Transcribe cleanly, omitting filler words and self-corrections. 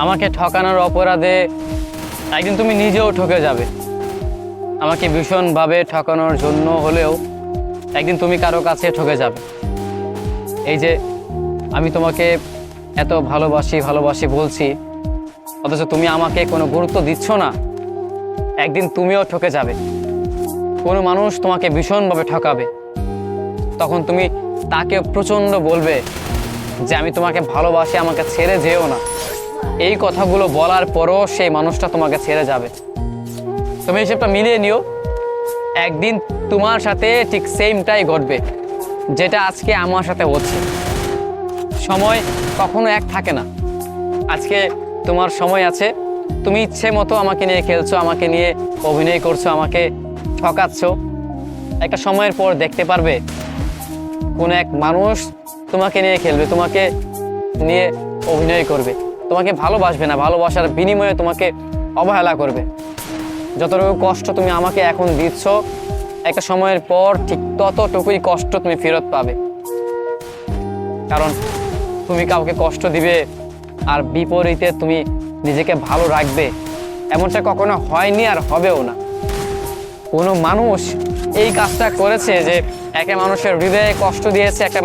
আমাকে ঠকানোর অপরাধে একদিন তুমি নিজেও ঠকে যাবে। আমাকে ভীষণভাবে ঠকানোর জন্য হলেও একদিন তুমি কারো কাছে ঠকে যাবে। এই যে আমি তোমাকে এত ভালোবাসি ভালোবাসি বলছি, অথচ তুমি আমাকে কোনো গুরুত্ব দিচ্ছ না। একদিন তুমিও ঠকে যাবে। কোনো মানুষ তোমাকে ভীষণভাবে ঠকাবে, তখন তুমি তাকে প্রচণ্ড বলবে যে আমি তোমাকে ভালোবাসি, আমাকে ছেড়ে যেও না। এই কথাগুলো বলার পরও সেই মানুষটা তোমাকে ছেড়ে যাবে। তুমি হিসেবটা মিলিয়ে নিও, একদিন তোমার সাথে ঠিক সেমটাই ঘটবে যেটা আজকে আমার সাথে হচ্ছে। সময় কখনো এক থাকে না। আজকে তোমার সময় আছে, তুমি ইচ্ছে মতো আমাকে নিয়ে খেলছো, আমাকে নিয়ে অভিনয় করছো, আমাকে ঠকাচ্ছ। একটা সময়ের পর দেখতে পারবে কোনো এক মানুষ তোমাকে নিয়ে খেলবে, তোমাকে নিয়ে অভিনয় করবে, তোমাকে ভালোবাসবে না, ভালোবাসার বিনিময়ে তোমাকে অবহেলা করবে। যতটুকু কষ্ট তুমি আমাকে এখন দিচ্ছ, একটা সময়ের পর ঠিক ততটুকুই কষ্ট তুমি ফেরত পাবে। কারণ তুমি কাউকে কষ্ট দিবে আর বিপরীতে তুমি নিজেকে ভালো রাখবে, এমনটা কখনো হয়নি আর হবেও না। কোনো মানুষ এই কাজটা করেছে যে একটা মানুষের হৃদয়ে কষ্ট দিয়েছে, একটা